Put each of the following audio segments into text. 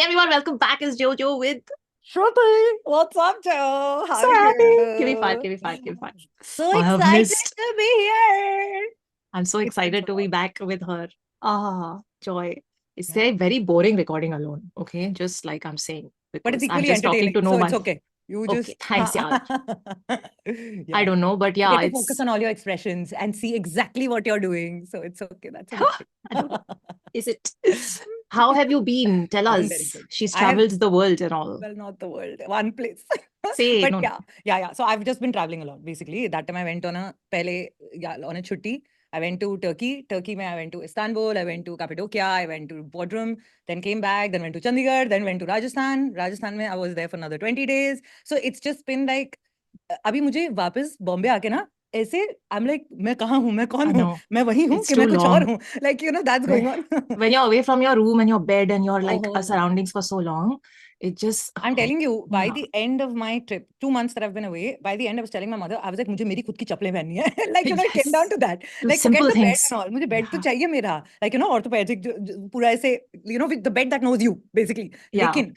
everyone, welcome back. It's Jojo with Shruti, what's up, Joe? How so are happy. you? Give me five, give me five, give me five. So Oh, I have excited missed. to be here. I'm so It's been excited so to be long. back with her. Ah, joy. It's Yeah. very boring recording alone. Okay, just like I'm saying, But it's because I'm equally just talking entertaining, to no so it's one. okay. You Okay, just thanks, yeah. I yeah. don't know, but You yeah, get to focus it's. on all your expressions and see exactly what you're doing. So it's okay. That's a good I don't know. thing. Is it? How have you been? Tell I've been very us. good. She's I have, traveled the world and all. well, not the world, one place. Say But no, no. yeah. So I've just been traveling a lot, basically. That time I went on a chutti. I went to Turkey. Turkey, I went to Istanbul. I went to Cappadocia. I went to Bodrum. Then came back. Then went to Chandigarh. Then went to Rajasthan. Rajasthan, I was there for another 20 days. So it's just been like, अभी मुझे वापस बॉम्बे आके ना ऐसे I'm like मैं कहाँ हूँ मैं कौन I हूँ know. मैं वही हूँ It's कि too मैं कुछ और long. हूँ like that's going on. When you're away from your room and your bed and your like Oh. surroundings for so long, it just. I'm telling you, by Yeah. the end of my trip, 2 months that I've been away, by the end I was telling my mother, I was like, मुझे मेरी खुद की चप्पलें पहननी है. Like, it came down Yes. to that. The Like, forget simple the bed things. and all. मुझे bed तो Yeah. चाहिए मेरा. Like, orthopedic, पूरा ऐसे, with the bed that knows you, basically. Yeah. लेकिन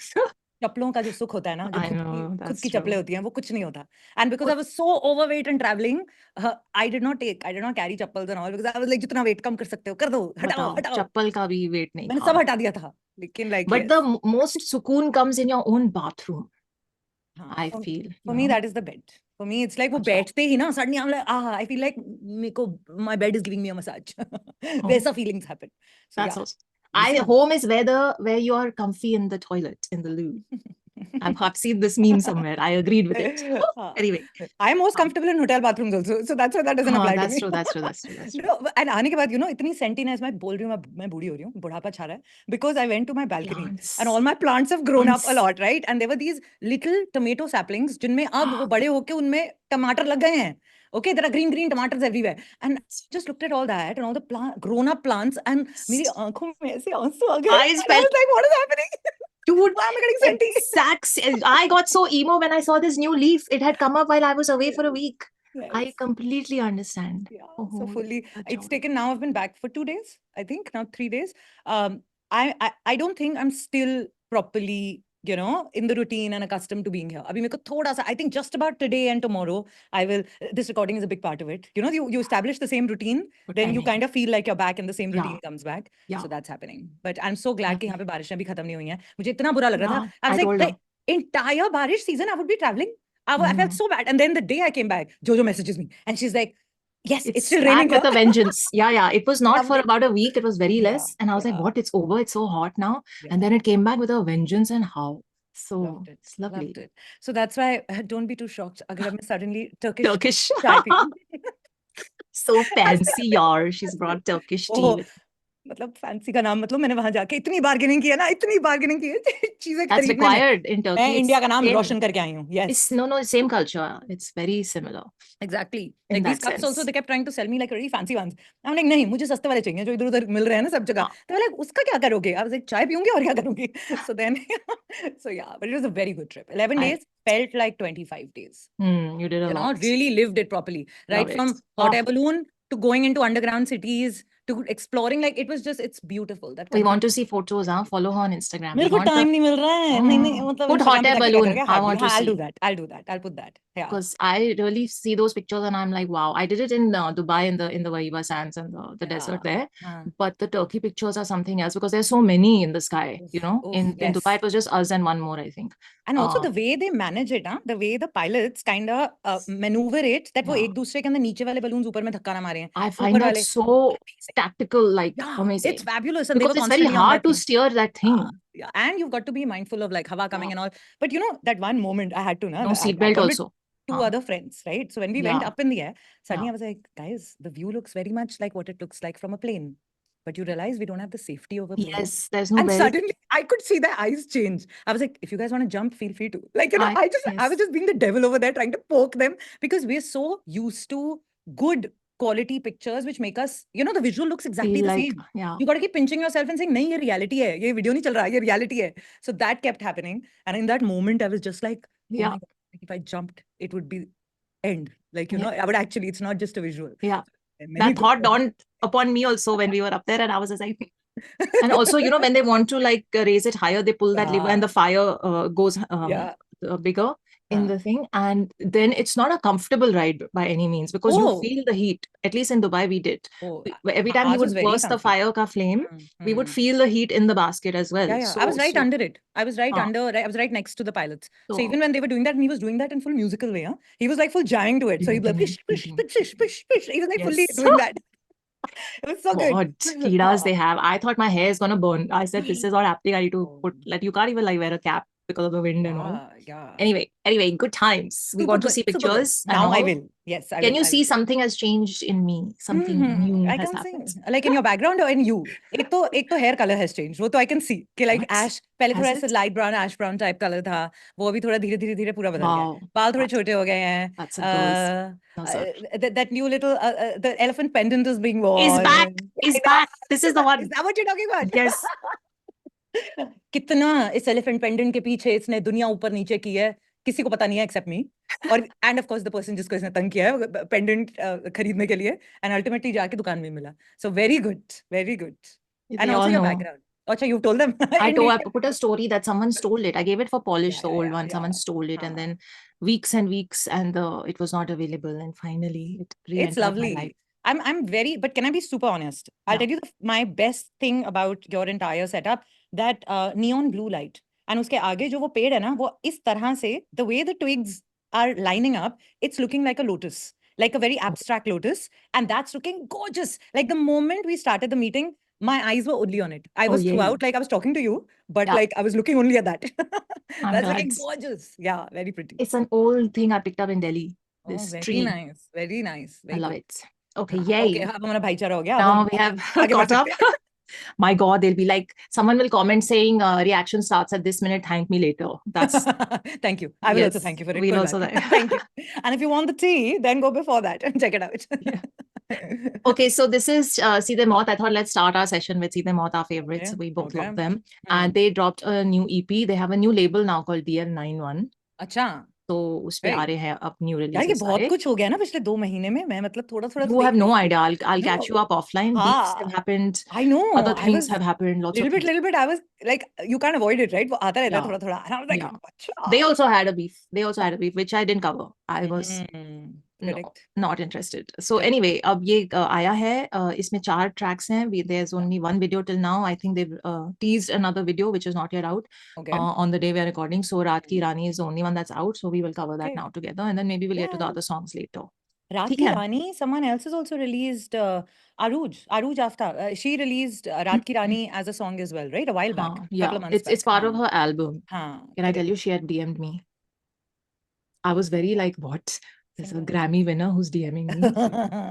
चप्पलों का जो सुख होता है ना, जो I know, खुद that's की true. चप्पलें होती हैं, वो कुछ नहीं होता. And because I was so overweight and traveling, I did not carry chappals and all because I was like, जितना weight कम कर सकते हो, कर दो, हटाओ, बताओ, हटाओ. चप्पल का भी weight नहीं मैंने था. सब हटा दिया था. लेकिन like, But yes. the most sukoon comes in your own bathroom. I For, feel. for me, that is the bed. For me, it's like वो बैठते ही ना suddenly I'm like I feel like my bed is giving me a massage. वैसा feelings happen. So That's yeah. awesome. Home is where you are comfy in the toilet, in the loo. I've seen this meme somewhere. I agreed with it. Anyway. I'm most comfortable in hotel bathrooms also. So that's why that doesn't apply to me. That's true. And आने के बाद, इतनी sentiness मैं बोल रही हूँ मैं बूढ़ी हो रही हूँ, बुढ़ापा छा रहा है. Because I went to my balcony Plants. and all my plants have grown up a lot, right? And there were these little tomato saplings जिनमें अब वो बड़े होके उनमें टमाटर लग गए हैं. Okay, there are green tomatoes everywhere. And just looked at all that and all the grown up plants and मेरी आंखों में ऐसे आंसू आ गए. Eyes And I was like, what is happening? Dude, why am I getting senti? exact. I got so emo when I saw this new leaf. It had come up while I was away for a week. Yes. I completely understand. Yeah, Oh, so fully. It's joy. taken now. I've been back for 2 days, I think, now 3 days. I don't think I'm still properly, in the routine and accustomed to being here. Abhi meko thoda sa, I think just about today and tomorrow, I will. This recording is a big part of it. You establish the same routine, then you kind of feel like you're back and the same routine comes back. Yeah. So that's happening. But I'm so glad कि यहाँ पे बारिशें भी खत्म नहीं हुई हैं. मुझे इतना बुरा लग रहा था. I was like, the entire बारिश season, I would be traveling. I felt so bad. And then the day I came back, Jojo messages me and she's like, yes, it's still raining with a vengeance. Yeah. It was not for about a week. It was very less. And I was like, what? It's over. It's so hot now. And then it came back with a vengeance and how. So it's lovely. Loved it. So that's why don't be too shocked. Agar I'm suddenly Turkish. chai So fancy, yaar. She's brought Turkish tea with. मतलब fancy का नाम मतलब मैंने वहां जाके इतनी bargaining की है ना इतनी बार्गेनिंग की है चीजें That's खरीदने required in Turkey. मैं इंडिया का नाम रोशन करके आई हूँ. Yes. It's no, same culture. It's very similar. Exactly. Like these cups also, they kept trying to sell me like really fancy ones. I'm like, नहीं, मुझे सस्ते वाले चाहिए जो इधर उधर मिल रहे हैं ना सब जगह. तो मैं like, उसका क्या करोगे? I was like, चाय पीऊंगी और क्या करूंगी? So then, so yeah, but it was a very good trip. 11 days felt like 25 days. You did a lot. Really lived it properly. Right from hot air balloon to going into underground cities to exploring, like it's beautiful. We want to see photos, Follow her on Instagram. मेरे को time नहीं मिल रहा है. नहीं, मतलब put hot air balloon. I want to see. I'll do that. I'll put that. Yeah. Because I really see those pictures and I'm like, wow. I did it in Dubai in the Waiba Sands and the desert there. But the Turkey pictures are something else because there's so many in the sky. In Dubai it was just us and one more, I think. And also the way they manage it, the way the pilots kind of maneuver it, that वो एक दूसरे के अंदर नीचे वाले balloons ऊपर में धक्का ना मारे हैं. I find that so tactical, like amazing. It's fabulous. And because it's very hard to steer that thing. Yeah, and you've got to be mindful of like hawa coming and all. But that one moment I had to no seatbelt also. 2 other friends, right? So when we went up in the air, suddenly I was like, guys, the view looks very much like what it looks like from a plane. But you realize we don't have the safety over plane. Yes, there's no and belt. Suddenly I could see their eyes change. I was like, if you guys want to jump, feel free to. Like, I was just being the devil over there trying to poke them because we're so used to good quality pictures which make us, the visual looks exactly the same. Yeah. You got to keep pinching yourself and saying, nahi, ye reality hai. Ye video nahi chal raha, ye reality hai. So that kept happening. And in that moment, I was just like, oh my God, if I jumped, it would be end. Like, I would actually, it's not just a visual. Yeah. That thought dawned upon me also when we were up there and I was just like, And also, you know, when they want to like raise it higher, they pull that lever and the fire goes Yeah. bigger in the thing. And then it's not a comfortable ride by any means because you feel the heat. At least in Dubai, we did. Every time he ours was would very burst the comfy. fire ka flame, we would feel the heat in the basket as well. Yeah, yeah. I was right under it. I was right Ah. under, I was right next to the pilots. So So- even when they were doing that, and he was doing that in full musical way, he was like full jamming to it. So he'd be like, push, push, push, push, push, push. He was like fully Yes. doing that. It was so good. What kidas they have. I thought my hair is gonna burn. I said, this is not happening. I need to put, like, you can't even like wear a cap because of the wind and all. Yeah. Anyway, good times. We Super want to good, see super good. pictures. and Now I all. will. Yes, I Can will. you see something has changed in me? Something new I has can happened. see. Like in your background or in you. एक तो hair color has changed. वो तो I can see. कि like What? ash, पहले Has थोड़ा it? ऐसे light brown, ash brown type color था. वो अभी थोड़ा धीरे पूरा बदल गया. Wow. बाल थोड़े छोटे हो गए हैं. That's a girl's. No, sir. That new little the elephant pendant is being worn. Is back. Is back. This is the one. Is that what you're talking about? Yes. कितना इस elephant pendant के पीछे इसने दुनिया ऊपर नीचे की है किसी को पता नहीं है except me और and of course the person जिसको इसने तंग किया है pendant खरीदने के लिए and ultimately जाके दुकान में मिला. So very good. And also your background. Acha, you've told them. I put a story that someone stole it. I gave it for polish, the old one. Someone stole it, and then weeks and weeks, and it was not available. And finally, it's lovely. My life. I'm very, but can I be super honest? I'll tell you my best thing about your entire setup, that neon blue light. And uske aage jo wo पेड़ है ना, वो इस तरह से, the way the twigs are lining up, it's looking like a lotus, like a very abstract lotus. And that's looking gorgeous. Like the moment we started the meeting, my eyes were only on it. I was throughout, like I was talking to you, but like I was looking only at that. That's looking gorgeous. Yeah, very pretty. It's an old thing I picked up in Delhi. This tree. Very nice. I love it. Okay, yay. Okay, now we have caught up. My God, they'll be like, someone will comment saying reaction starts at this minute, thank me later. That's thank you. I will also thank you for it. We'll also thank you. And if you want the tea, then go before that and check it out. Okay, so this is Seedhe Maut. I thought let's start our session with Seedhe Maut, our favorites. We both love them. And they dropped a new EP. They have a new label now called DL91. Acha. तो उस पे आ रहे हैं अब new release. यार ये बहुत कुछ हो गया ना पिछले 2 महीने में. मैं मतलब थोड़ा You have no idea. I'll catch you up offline. Beefs have happened. I know. Other things have happened. Lots of little bit. I was like, you can't avoid it, right? वो आता रहता है थोड़ा. And I was like, They also had a beef, which I didn't cover. I was not interested. So anyway, अब ये आया है. इसमें 4 tracks हैं. There's only 1 video till now. I think they've teased another video which is not yet out on the day we are recording. So Raat Ki Rani is the only one that's out. So we will cover that now together, and then maybe we'll get to the other songs later. Raat Ki Rani, someone else has also released Aruj Aftab. She released Raat Ki Rani as a song as well, right? A while back. Yeah, it's part of her album. Can I tell you, she had DM'd me. I was very like, what? There's a Grammy winner who's DMing me.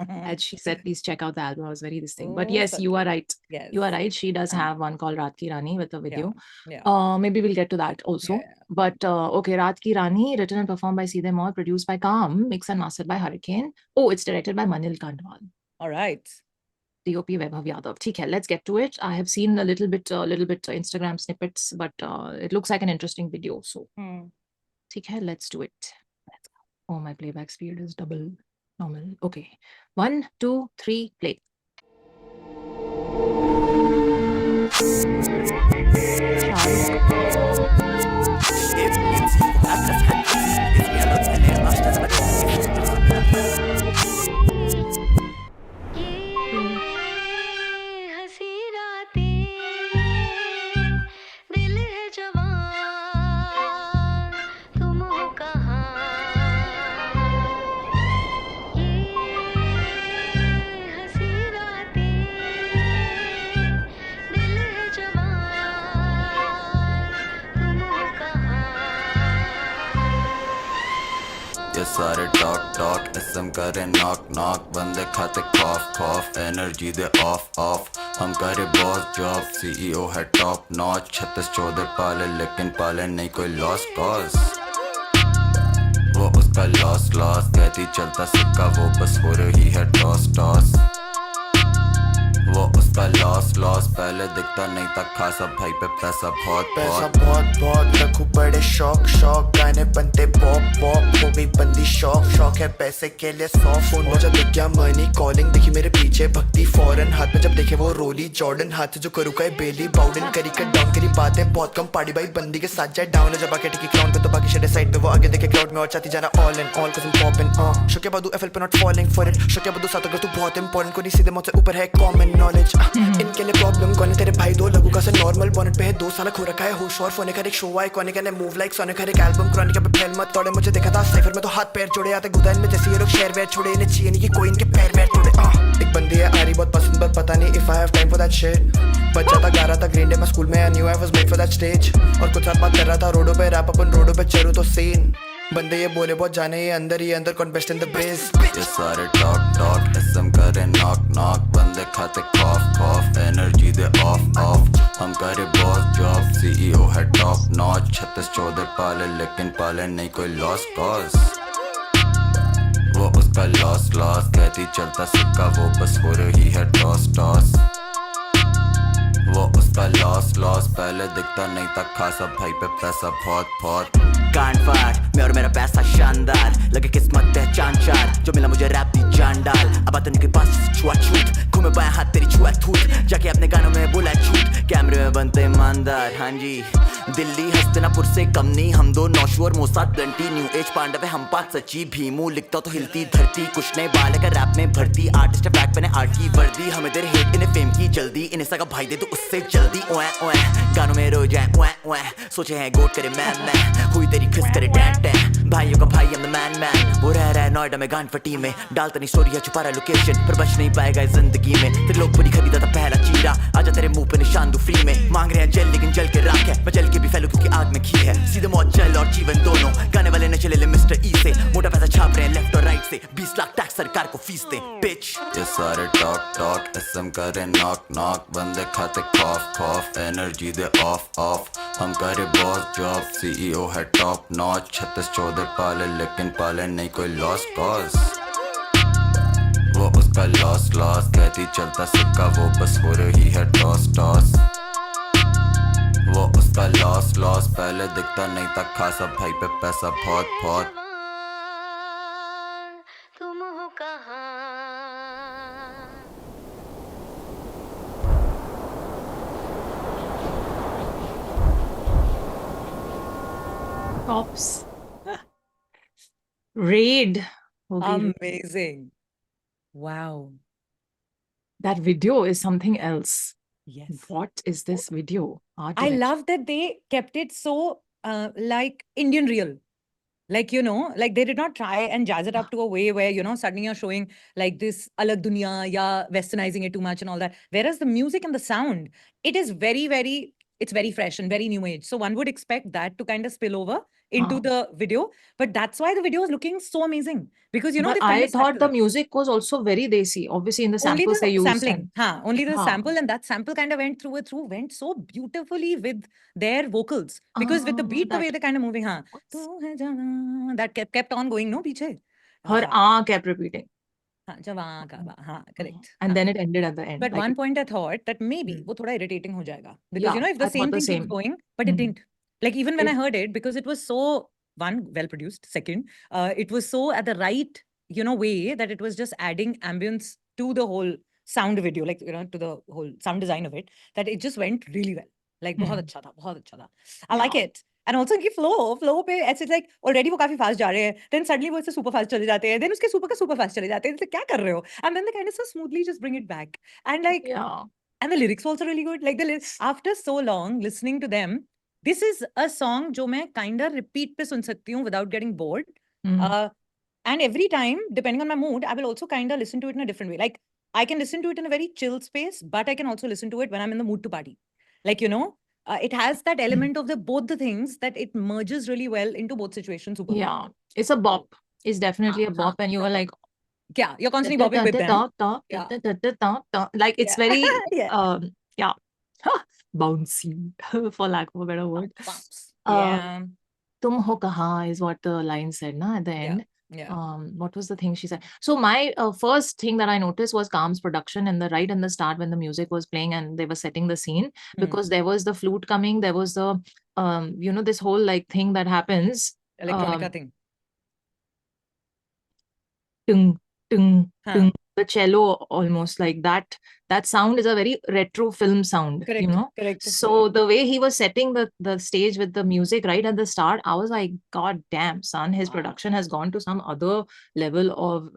And she said, please check out the album. I was very this thing. But yes, you are right. Yes. You are right. She does have one called Raat Ki Rani with a video. Yeah. Maybe we'll get to that also. But okay, Raat Ki Rani, written and performed by Seedhe Maut, produced by Calm, mixed and mastered by Hurricane. Oh, it's directed by Manil Kandwal. All right. DOP Vaibhav Yadav. Okay, let's get to it. I have seen a little bit Instagram snippets, but it looks like an interesting video. So, okay, let's do it. Let's go. Oh, my playback speed is double normal. Okay, 1, 2, 3, play. सारे talk SM करे knock बंदे खाते कॉफ energy they of हम करे boss job CEO है top notch 36-14 पाले लेकिन पाले नहीं कोई लॉस कॉज वो उसका लॉस कहती चलता सिक्का वो बस हो रही है टॉस वो उसका लॉस पहले दिखता नहीं था खासा भाई पे पैसा बहुत रखूं बड़े शौक गाने बनते पॉप हो गई बंदी शौक है पैसे के लिए 100 फोन में जब दिख गया मनी कॉलिंग दिखी मेरे पीछे भक्ति फौरन हाथ में जब देखे वो रोली जॉर्डन हाथ से जो करू का बेली बाउडन करी कर डाउन करी बातें बहुत कम पार्टी भाई बंदी के साथ जाए डाउन जब आके टिकी क्राउन पे तो बाकी शेडे साइड पे वो आगे देखे क्राउड में और चाहती जाना ऑल इन ऑल कसम पॉपिंग शोके बादू एफएल पे नॉट फॉलिंग फॉर इट शोके बादू साथ अगर तू बहुत इंपॉर्टेंट को नहीं सीधे मुझसे ऊपर है कॉमन नॉलेज इनके लिए प्रॉब्लम कौन है तेरे भाई दो लगू का से नॉर्मल बॉनेट पे है 2 साल खो रखा है होश और फोन कर एक शो आए कौन कहने मूव लाइक सोने कर एक एल्बम क्रॉनिक पे फैल मत तोड़े मुझे देखा था साइफर में तो हाथ पैर जोड़े आते गुदा इनमें जैसे ये लोग शेयर वेयर छोड़े इन्हें चाहिए नहीं कि कोई इनके पैर वैर तोड़े एक बंदी है आरी बहुत पसंद पर पता नहीं if I have time for that shit बच्चा था गा रहा था ग्रीन डे में स्कूल में I knew I was made for that stage और कुछ साथ बात कर रहा था रोडों पे रैप अपन रोडों पे चलूं तो सीन बंदे ये बोले बहुत जाने ये अंदर कौन बेस्ट इन द ब्रेज ये सारे टॉक एसएम करे नॉक बंदे खाते कॉफ एनर्जी दे ऑफ हम करे बॉस जॉब सीईओ है टॉप नॉच 36 14 पाले लेकिन पाले नहीं कोई लॉस कॉज वो उसका लॉस कहती चलता सिक्का वो बस हो रही है टॉस वो उसका लॉस पहले दिखता नहीं था खासा भाई पे पैसा बहुत कांड फाड़ मैं और मेरा पैसा शानदार लगे किस्मत पहचान चार जो मिला मुझे रैप दी जान डाल अब आता नहीं के पास छुआ छूट घूमे बाएं हाथ तेरी छुआ थूट जाके अपने गानों में बोला झूठ कैमरे में बनते ईमानदार हाँ जी दिल्ली हस्तिनापुर से कम नहीं हम दो नौशू और मोसाद दंटी न्यू एज पांडव है हम 5 सची भीमू लिखता तो हिलती धरती कुछ नए बाल का रैप में भर्ती आर्टिस्ट बैक मैंने आर्ट की वर्दी हमें तेरे हेट इन्हें फेम की जल्दी इन्हें सगा भाई दे तो उससे जल्दी ओए गानों में रो जाए ओए सोचे हैं गोट करे मैं हुई तेरी खिस करे टैं भाइयों का भाई हम द मैन वो रह रहा है नोएडा में गान फटी में डालता नहीं स्टोरी है छुपा रहा लोकेशन पर बच नहीं पाएगा इस जिंदगी में तेरे लोग पूरी खरीदा था पहला चीरा आजा तेरे मुंह पे निशान दो फ्री में मांग रहे हैं जल लेकिन जल के राख है मैं जल के भी फैलू क्योंकि आग में घी है सीधे मौत जल और जीवन दोनों गाने वाले ने चले ले मिस्टर ई से मोटा पैसा छाप रहे हैं लेफ्ट और राइट से 20 लाख टैक्स सरकार को फीस दे बिच ये सारे टॉक एसएम करे नॉक बंदे खाते कॉफ एनर्जी दे ऑफ हम करे बॉस जॉब सीईओ है टॉप नॉच 36 14 पाले लेकिन पाले नहीं कोई लॉस कॉज वो उसका लॉस कहती चलता सिक्का वो बस हो रही है टॉस वो उसका लॉस पहले दिखता नहीं था खासा भाई पे पैसा बहुत तुम हो कहाँ Tops. Raid. Amazing. Wow. That video is something else. Yes. What is this video? Art I direction. love that they kept it so like Indian real. Like, you know, like they did not try and jazz it up to a way where, you know, suddenly you're showing like this alag dunya, yeah, westernizing it too much and all that. Whereas the music and the sound, it is very, very, it's very fresh and very new age. So one would expect that to kind of spill over into the video. But that's why the video is looking so amazing. Because, you know, But they've kind I of stuck thought to the that. music was also very desi. Obviously, in the Only samples they the used. sampling. Only the Haan. sample, and that sample kind of went went so beautifully with their vocals. Because with the beat, the way they're kind of moving, Tu hai jana, that kept on going, no, piche. Her kept repeating. Jawan ka ba, correct. And then it ended at the end. But like one it- point I thought that maybe wo thoda irritating ho jayega. Because, Yeah, you know, if the I same thought the thing keeps same. going, but it Mhm. didn't. Like even when I It- heard it, because it was so, one, well produced, second, it was so at the right, you know, way that it was just adding ambience to the whole sound video, like, you know, to the whole sound design of it, that it just went really well. Like, बहुत अच्छा था, बहुत अच्छा था. I like it. And also कि flow पे ऐसे like already वो काफी fast जा रहे हैं, then suddenly वो ऐसे super fast चले जाते हैं, then उसके super का super fast चले जाते हैं, तो क्या कर रहे हो? And then they kind of so smoothly just bring it back. And like, Yeah. and the lyrics were also really good. Like the lyrics, after so long listening to them, this is a song जो मैं kind of repeat पे सुन सकती हूँ without getting bored. Mm. And every time, depending on my mood, I will also kind of listen to it in a different way. Like I can listen to it in a very chill space, but I can also listen to it when I'm in the mood to party. Like, you know, it has that element of both the things that it merges really well into both situations. Super well. Yeah. It's a bop. It's definitely a bop. And you were like, Yeah, you're constantly bobbing with them. Yeah. like it's Yeah. very Yeah. yeah. Bouncy, for lack of a better word. Bumps. Uh, Yeah. Tum ho kaha is what the line said, na, at the end. Yeah. What was the thing she said? So my first thing that I noticed was Kam's production in the start when the music was playing and they were setting the scene, because there was the flute coming, there was the you know, this whole like thing that happens. Electronica thing. tung, tung, Huh. tung. The cello almost like that. That sound is a very retro film sound, Correct, correct. So the way he was setting the stage with the music right at the start, I was like, God damn, son, his production has gone to some other level of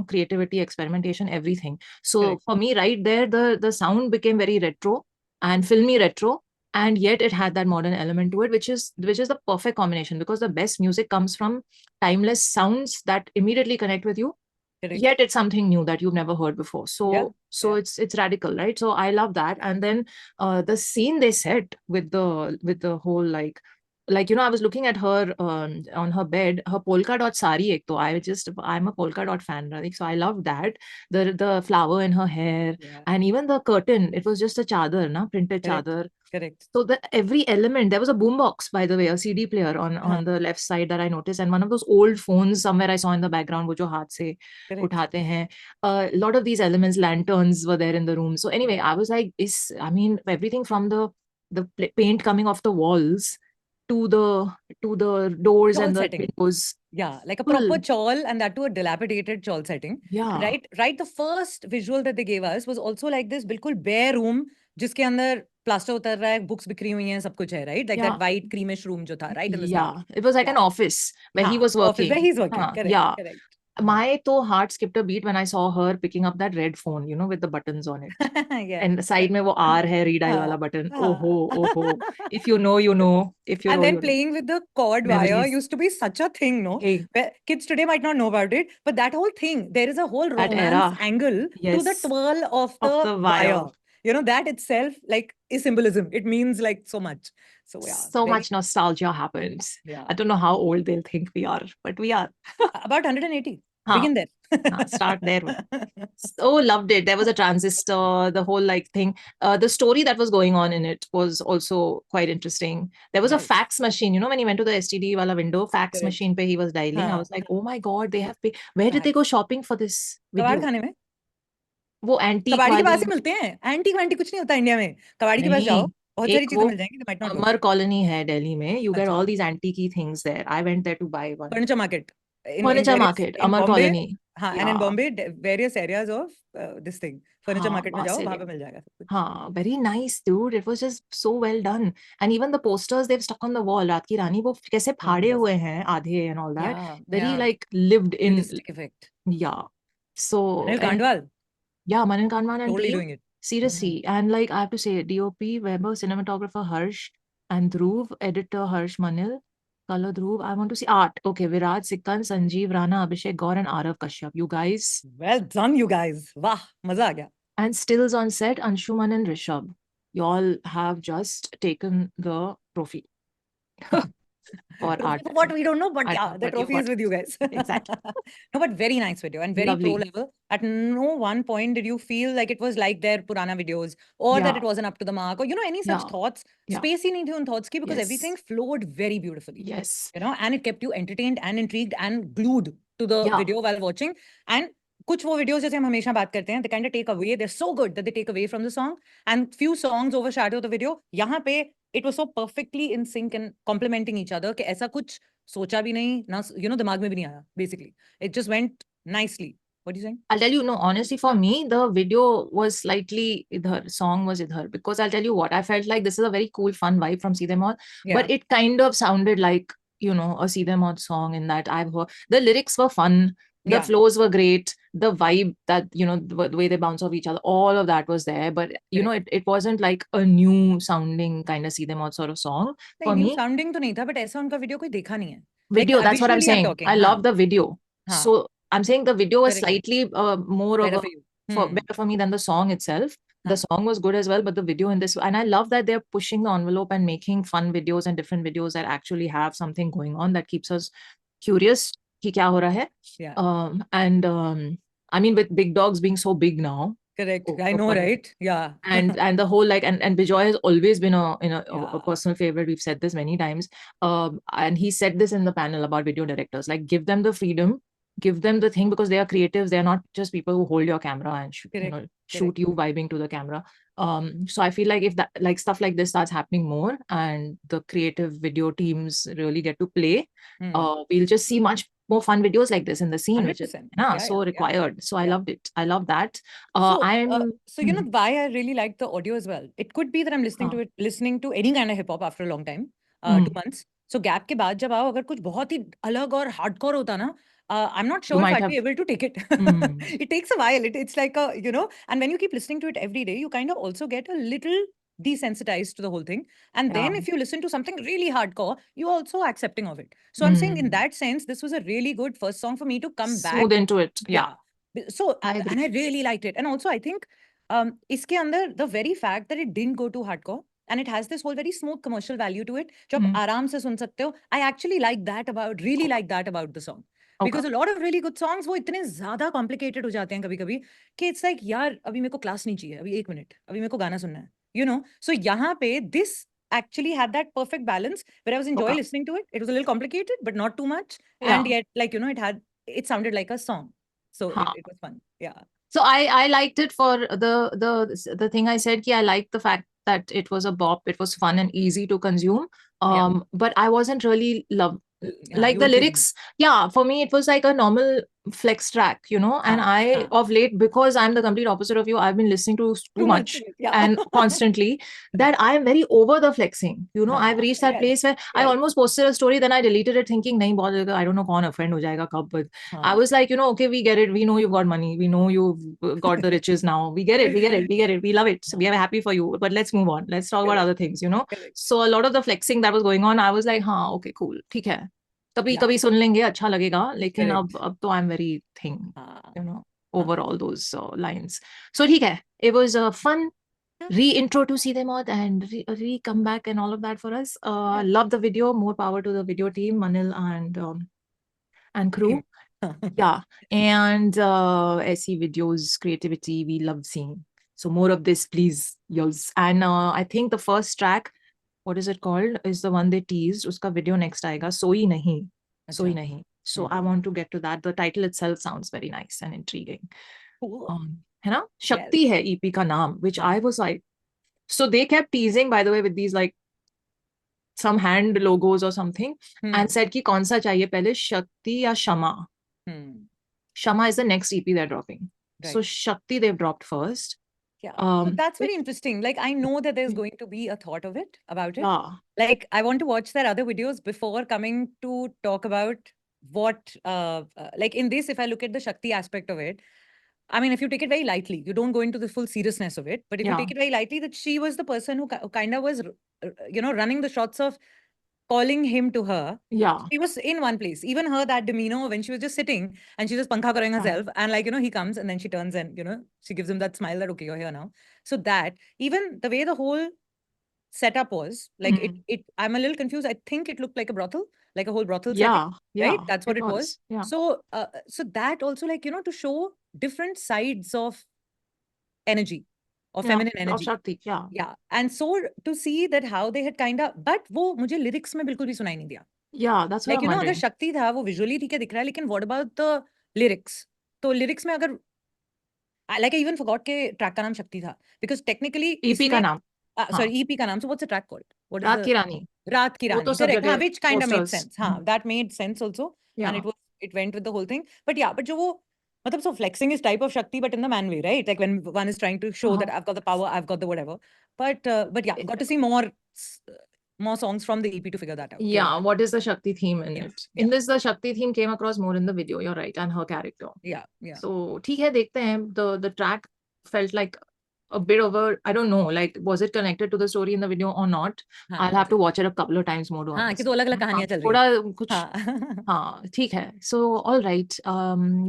creativity, experimentation, everything. So Correct. for me, right there, the sound became very retro and filmy retro. And yet it had that modern element to it, which is the perfect combination, because the best music comes from timeless sounds that immediately connect with you. Correct. Yet it's something new that you've never heard before. So Yeah. it's radical, right? So I love that. And then the scene they set with the whole like I was looking at her on her bed, her polka dot sari ek to I'm a polka dot fan, right? So I love that. The flower in her hair, Yeah. and even the curtain, it was just a chadar, printed Correct. chadar. Correct. So every element, there was a boombox, by the way, a CD player on the left side that I noticed, and one of those old phones somewhere I saw in the background, wo jo haath se Correct. uthate hain. A lot of these elements, lanterns were there in the room. So anyway, I was like, everything from the paint coming off the walls to the doors Chawl and the setting. windows. Yeah, like a Full. proper chawl, and that to a dilapidated chawl setting. Yeah. Right. The first visual that they gave us was also like this बिल्कुल bare room जिसके अंदर plaster उतर रहा है, books बिखरी हुई हैं, सब कुछ है, right? Like that white creamish room जो था, right in the start. Yeah, it was like an office where he was office working. where he's working. Correct. Yeah. Correct. My heart skipped a beat when I saw her picking up that red phone, with the buttons on it. Yeah. And the side mein wo R hai, redial wala button. Oh. If you know, you know. If you And know, then you know. playing with the cord wire Memories. used to be such a thing, no? Hey. Where kids today might not know about it, but that whole thing, there is a whole That romance era. angle to the Yes. twirl of Of the the wire. That itself like is symbolism. It means like so much. So yeah. So much nostalgia happens. Yeah. I don't know how old they'll think we are, but we are. About 180. Huh. Begin there. Start there. So loved it. There was a transistor, the whole thing. The story that was going on in it was also quite interesting. There was a fax machine, when he went to the STD wala window, fax Correct. machine pe he was dialing. I was like, oh my God, they have paid. Where did they go shopping for this कबाड़ video? खाने में वो antique कबाड़ी के पास ही वाली मिलते हैं antique वैंटी कुछ नहीं होता इंडिया में कबाड़ी के पास जाओ बहुत सारी एक चीजें वो मिल जाएंगी might not work. Amar colony है दिल्ली में. You get अच्छा. all these antique things there. I went there to buy one. Furniture market. Furniture market, Amar Bombay, Colony. हाँ, and in Bombay, various areas of this thing. Furniture market में जाओ, वहाँ पे मिल जाएगा सब कुछ. हाँ, very nice, dude. It was just so well done. And even the posters they've stuck on the wall, रात की रानी, वो कैसे फाड़े हुए हैं आधे and all that. Yeah, Very yeah. lived in. Realistic effect. Yeah. So. Anil Kandwal. Yeah, Manan Kanwan and Totally team. doing it. Seriously. And I have to say, DOP, Weber, cinematographer Harsh, and Dhruv, editor Harsh Manil, color Dhruv. I want to see art. Okay, Virat, Sikkan, Sanjeev, Rana, Abhishek Gaur, and Arav Kashyap. You guys. Well done, you guys. Wah, maza aa gaya. And stills on set, Anshuman and Rishabh. You all have just taken the trophy. For art. What we don't know, but yeah, the but trophy is with you guys. Exactly. No, but very nice video and very Lovely. pro level. At no one point did you feel like it was like their Purana videos or that Yeah. it wasn't up to the mark or any such Yeah. thoughts. Yeah. Space ही नहीं थी उन thoughts की because Yes. everything flowed very beautifully. Yes. And it kept you entertained and intrigued and glued to the Yeah. video while watching. And कुछ वो videos जैसे हम हमेशा बात करते हैं, they kind of take away, they're so good that they take away from the song and few songs overshadow the video. यहाँ पे it was so perfectly in sync and complementing each other कि ऐसा कुछ सोचा भी नहीं ना दिमाग में भी नहीं आया basically. It just went nicely. What are you saying? I'll tell you, no, honestly, for me, the video was slightly idhar, song was idhar, because I'll tell you what, I felt like this is a very cool, fun vibe from See Them All, but it kind of sounded like, a See Them All song in that I've heard. The lyrics were fun, the flows were great, the vibe that, the way they bounce off each other, all of that was there, but, it wasn't like a new sounding kind of See Them All sort of song. For new me, sounding तो नहीं था, but ऐसा उनका video कोई देखा नहीं है. video, Like, that's what I'm visually saying. talking, I love the video. हाँ. So I'm saying the video was Correct. slightly more Better of for you. better for me than the song itself. The song was good as well, but the video in this, and I love that they're pushing the envelope and making fun videos and different videos that actually have something going on that keeps us curious. कि क्या हो रहा है? Yeah. And I mean, with Big Dogs being so big now. Correct. I know, right? Yeah. And the whole and Bijoy has always been a personal favorite. We've said this many times. And he said this in the panel about video directors, like give them the freedom. give them the thing, because they are creatives. They are not just people who hold your camera and shoot, Correct, shoot you vibing to the camera. So I feel like if that, like stuff like this starts happening more, and the creative video teams really get to play, we'll just see much more fun videos like this in the scene, which is 100%. so required. So I Yeah. loved it. I love that. So you know why I really liked the audio as well. It could be that I'm listening to any kind of hip hop after a long time, 2 months. So gap के बाद जब आओ, अगर कुछ बहुत ही अलग और hardcore होता ना, I'm not sure if might I'd be have- able to take it. It takes a while. It's like a, you know, and when you keep listening to it every day, you kind of also get a little desensitized to the whole thing. And then Yeah. if you listen to something really hardcore, you're also accepting of it. So I'm saying in that sense, this was a really good first song for me to come back. Smooth into it. Yeah. So I agree. and I really liked it. And also I think iske andar the very fact that it didn't go too hardcore and it has this whole very smooth commercial value to it, jo aap aaram se sun sakte ho, I actually like that about the song. Because a lot of really good songs वो इतने ज़्यादा complicated हो जाते हैं कभी-कभी कि it's like यार अभी मेरे को क्लास नहीं चाहिए, अभी 1 मिनट, अभी मेरे को गाना सुनना है, you know. So यहाँ पे this actually had that perfect balance where I was enjoying listening to it. It was a little complicated, but not too much, and yet like, you know, it sounded like a song. So it was fun. Yeah. So I liked it for the thing I said, I liked the fact that it was a bop, it was fun and easy to consume. But I wasn't really like the lyrics. For me it was like a normal flex track, you know. And I of late, because I'm the complete opposite of you, I've been listening to too much and constantly, that I am very over the flexing, you know. I've reached that place where I almost posted a story, then I deleted it thinking nahi bahut, I don't know kaun offend ho jayega kab, but I was like, you know, okay, we get it, we know you've got money, we know you've got the riches now, we get it, we love it, so we are happy for you, but let's move on, let's talk about other things, you know. So a lot of the flexing that was going on, I was like, हाँ okay cool, ठीक है, कभी कभी सुन लेंगे, अच्छा लगेगा, लेकिन अब तो I'm very thing, you know, over all those lines. So ठीक है, it was a fun re-intro to See Them Out and re-come back and all of that for us. Love the video, more power to the video team, Manil and crew. Yeah, and SE videos, creativity, we love seeing. So more of this, please, yes. And I think the first track, what is it called, is the one they teased. Uska video next aayega, Soi Nahi. Soi Nahi. So I want to get to that. The title itself sounds very nice and intriguing. है ना? Shakti hai EP ka naam, which I was like, so they kept teasing, by the way, with these like some hand logos or something, and said ki kaun sa chahiye pehle, Shakti ya Shama. Shama is the next EP they're dropping. So Shakti they've dropped first. Yeah, so that's very interesting. Like, I know that there's going to be a thought of it, about it. Like, I want to watch their other videos before coming to talk about what, like in this, if I look at the Shakti aspect of it, I mean, if you take it very lightly, you don't go into the full seriousness of it, but if you take it very lightly, that she was the person who kind of was, you know, running the shots of calling him to her. She was in one place. Even her, that demeanor, when she was just sitting and she just pankha karang herself, and like, you know, he comes and then she turns and, you know, she gives him that smile that, okay, you're here now. So that, even the way the whole setup was, like, I'm a little confused. I think it looked like a brothel, like a whole brothel setting, right? That's what it was. So, so that also, like, you know, to show different sides of energy, of feminine energy. Shakti, Yeah. And so to see that how they had kind of, but वो मुझे lyrics में बिल्कुल भी सुनाई नहीं दिया. Yeah, that's what like, I'm you know, wondering. अगर शक्ति था, वो visually ठीक है दिख रहा है, लेकिन what about the lyrics? तो lyrics में अगर, like I even forgot के track का नाम शक्ति था, because technically EP का नाम. Sorry, EP का नाम. So what's the track called? What is Raat Ki Rani. Raat Ki Rani. वो तो सब Correct. जगह which kind of made posters. sense. That made sense also. And it went with the whole thing. But yeah, but जो वो, मतलब, so flexing is type of Shakti, but in the man way, right? Like when one is trying to show that I've got the power, I've got the whatever. But yeah, got to see more songs from the EP to figure that out. Yeah, what is the Shakti theme in it? In this, the Shakti theme came across more in the video, you're right, and her character. Yeah. So, ठीक है, देखते हैं. The track felt like a bit over, I don't know, like, was it connected to the story in the video or not? I'll have to watch it a couple of times more to understand. कि तो अलग-अलग कहानियां चल रही थोड़ा कुछ ठीक है. So all right,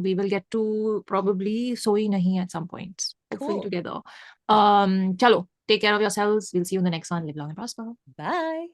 we will get to probably Soi Nahi at some point, hopefully together. Chalo, take care of yourselves. We'll see you in the next one. Live long and prosper. Bye.